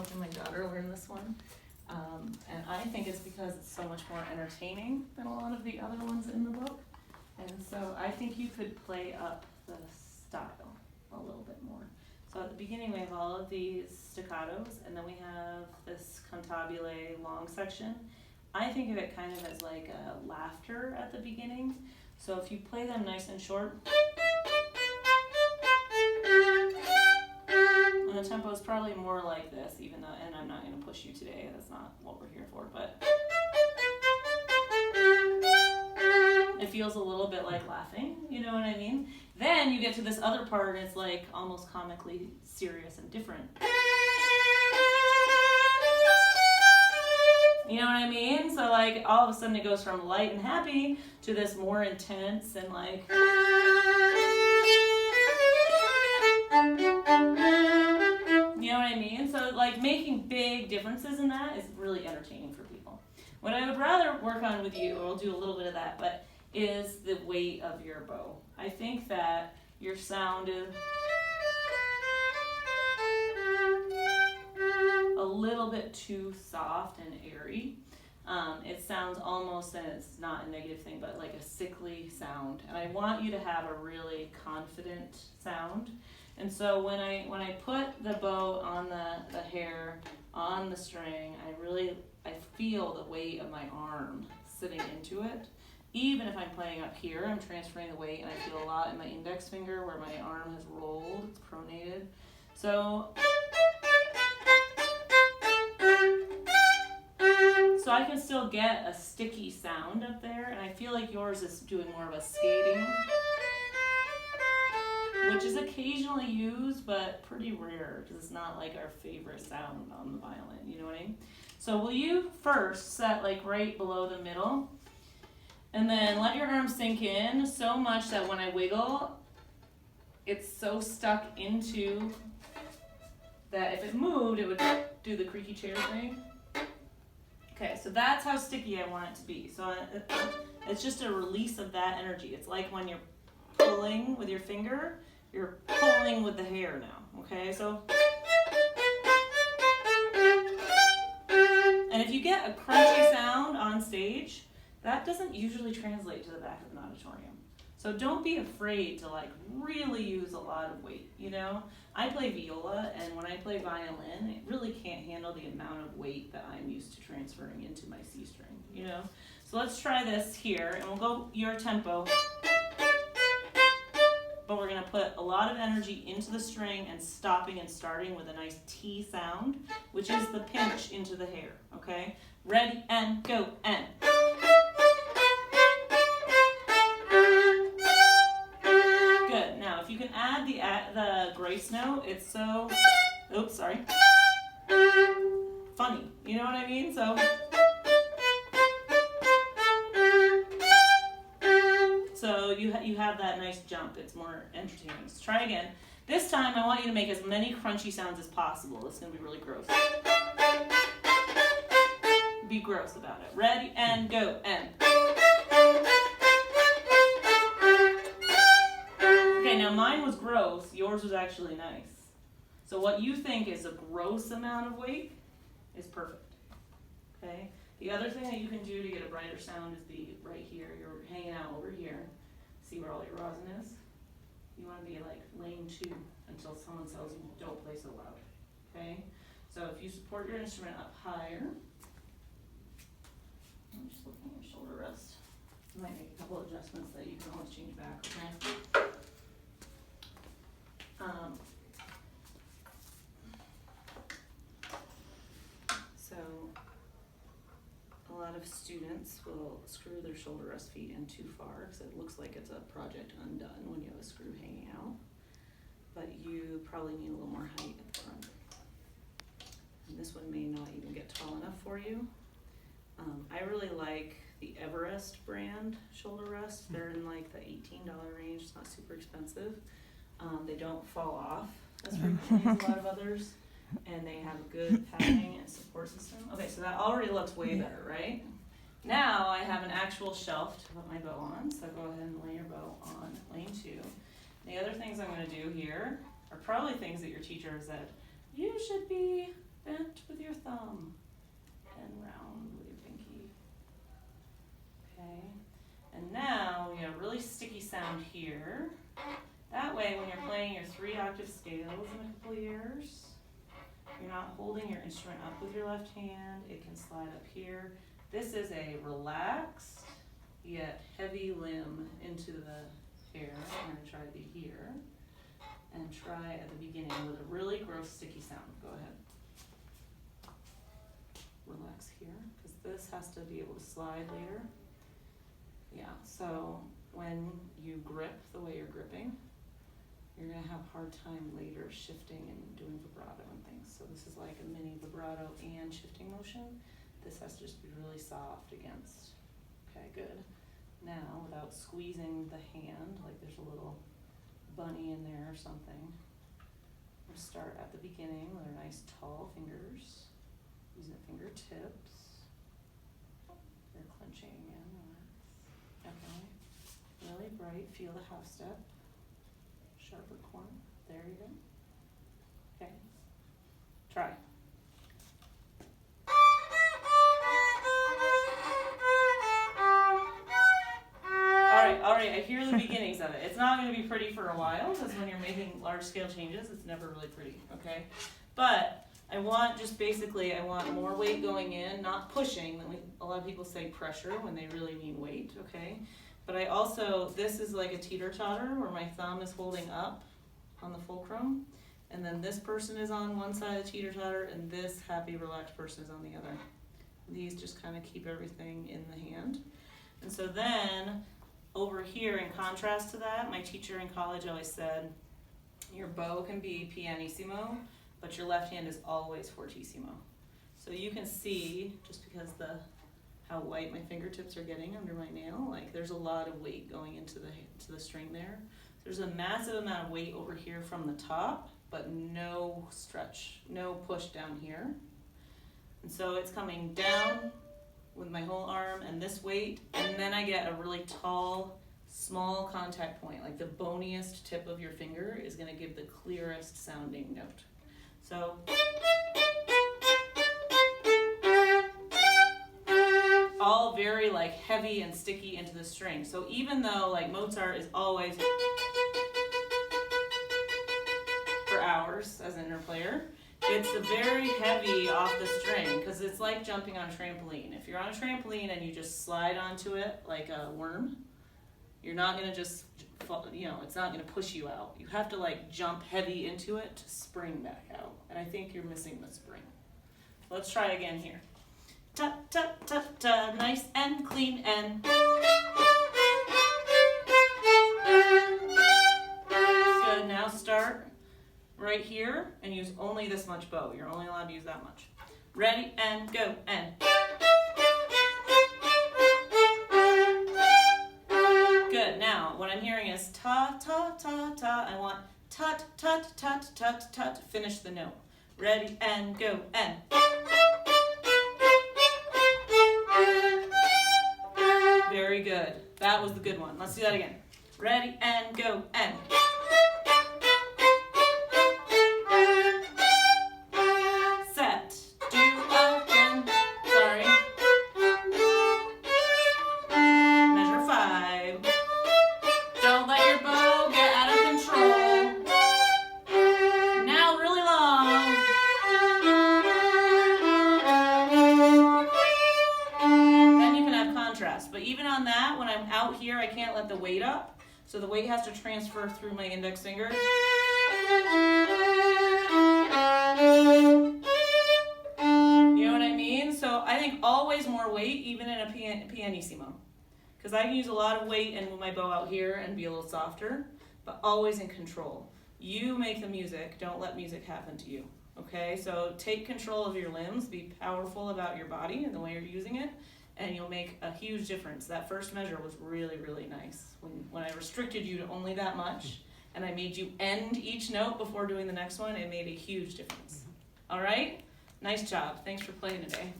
watching my daughter learn this one. And I think it's because it's so much more entertaining than a lot of the other ones in the book. And so I think you could play up the style a little bit more. So at the beginning we have all of these staccatos, and then we have this cantabile long section. I think of it kind of as like a laughter at the beginning. So if you play them nice and short, and the tempo is probably more like this, even though, and I'm not going to push you today, that's not what we're here for, but it feels a little bit like laughing, you know what I mean? Then you get to this other part and it's like almost comically serious and different. You know what I mean? So like all of a sudden it goes from light and happy to this more intense and like, you know what I mean? So like making big differences in that is really entertaining for people. What I would rather work on with you, I'll do a little bit of that, but is the weight of your bow. I think that your sound is a little bit too soft and airy. It sounds almost, and it's not a negative thing, but like a sickly sound. And I want you to have a really confident sound. And so when I put the bow on the hair, on the string, I feel the weight of my arm sitting into it. Even if I'm playing up here, I'm transferring the weight, and I feel a lot in my index finger where my arm has rolled, it's pronated. So I can still get a sticky sound up there, and I feel like yours is doing more of a skating, which is occasionally used, but pretty rare, because it's not like our favorite sound on the violin, you know what I mean? So will you first set like right below the middle, and then let your arm sink in so much that when I wiggle, it's so stuck into that if it moved, it would do the creaky chair thing. Okay, so that's how sticky I want it to be. So it's just a release of that energy. It's like when you're pulling with your finger, you're pulling with the hair now, okay? So, and if you get a crunchy sound on stage, that doesn't usually translate to the back of an auditorium. So don't be afraid to like really use a lot of weight, you know? I play viola, and when I play violin, it really can't handle the amount of weight that I'm used to transferring into my C string, you know? So let's try this here, and we'll go your tempo. But we're gonna put a lot of energy into the string and stopping and starting with a nice T sound, which is the pinch into the hair, okay? Ready, and go, and. Good, now if you can add the grace note, it's so, oops, sorry, funny, you know what I mean? So you have that nice jump. It's more entertaining. Let's try again. This time I want you to make as many crunchy sounds as possible. It's going to be really gross. Be gross about it. Ready, and go, and. Okay, now mine was gross. Yours was actually nice. So what you think is a gross amount of weight is perfect. Okay? The other thing that you can do to get a brighter sound is be right here. You're hanging out over here. See where all your rosin is? You want to be like lane 2 until someone tells you don't play so loud. Okay? So if you support your instrument up higher, I'm just looking at your shoulder rest. You might make a couple adjustments that you can always change back, okay? So a lot of students will screw their shoulder rest feet in too far because it looks like it's a project undone when you have a screw hanging out. But you probably need a little more height at the front. And this one may not even get tall enough for you. I really like the Everest brand shoulder rest. They're in like the $18 range. It's not super expensive. They don't fall off as frequently as a lot of others. And they have a good padding and support system. Okay, so that already looks way better, right? Now I have an actual shelf to put my bow on, so go ahead and lay your bow on lane 2. The other things I'm going to do here are probably things that your teacher said, you should be bent with your thumb, and round with your pinky. Okay, and now we have a really sticky sound here. That way, when you're playing your 3-octave scales in a couple of years, you're not holding your instrument up with your left hand. It can slide up here. This is a relaxed yet heavy limb into the hair. I'm going to try the here and try at the beginning with a really gross sticky sound. Go ahead. Relax here, because this has to be able to slide later. Yeah, so when you grip the way you're gripping, you're going to have a hard time later shifting and doing vibrato and things. So this is like a mini vibrato and shifting motion. This has to just be really soft against. Okay, good. Now, without squeezing the hand, like there's a little bunny in there or something, we'll start at the beginning with our nice tall fingers, using the fingertips. You're clenching again, relax. Okay, really bright, feel the half step. Sharper corner, there you go. Okay, try. All right, I hear the beginnings of it. It's not going to be pretty for a while, because when you're making large scale changes, it's never really pretty, okay? But I want more weight going in, not pushing. A lot of people say pressure when they really mean weight, okay? But I also, this is like a teeter-totter where my thumb is holding up on the fulcrum, and then this person is on one side of the teeter-totter, and this happy, relaxed person is on the other. These just kind of keep everything in the hand. And so then, over here, in contrast to that, my teacher in college always said, your bow can be pianissimo, but your left hand is always fortissimo. So you can see, just because how white my fingertips are getting under my nail, like there's a lot of weight going into the string there. There's a massive amount of weight over here from the top, but no stretch, no push down here. And so it's coming down with my whole arm and this weight, and then I get a really tall, small contact point, like the boniest tip of your finger is going to give the clearest sounding note. So all very like heavy and sticky into the string. So even though like Mozart is always for hours as an inner player, it's very heavy off the string because it's like jumping on a trampoline. If you're on a trampoline and you just slide onto it like a worm, you're not going to just, it's not going to push you out. You have to like jump heavy into it to spring back out. And I think you're missing the spring. Let's try again here. Ta ta ta ta, nice and clean and. Good, now start right here and use only this much bow. You're only allowed to use that much. Ready and go and. Good, now what I'm hearing is ta ta ta ta. I want tut tut tut tut tut. Finish the note. Ready and go and. Very good. That was the good one. Let's do that again. Ready and go and. Set. Do again. Sorry. Measure 5. Don't let your bow get out of control. Now really long. Then you can have contrast. But even on that, when I'm out here, I can't let the weight up. So the weight has to transfer through my index finger. You know what I mean? So I think always more weight, even in a pianissimo. Because I can use a lot of weight and move my bow out here and be a little softer, but always in control. You make the music, don't let music happen to you. Okay, so take control of your limbs, be powerful about your body and the way you're using it, and you'll make a huge difference. That first measure was really, really nice. When I restricted you to only that much, and I made you end each note before doing the next one, it made a huge difference. All right? Nice job. Thanks for playing today.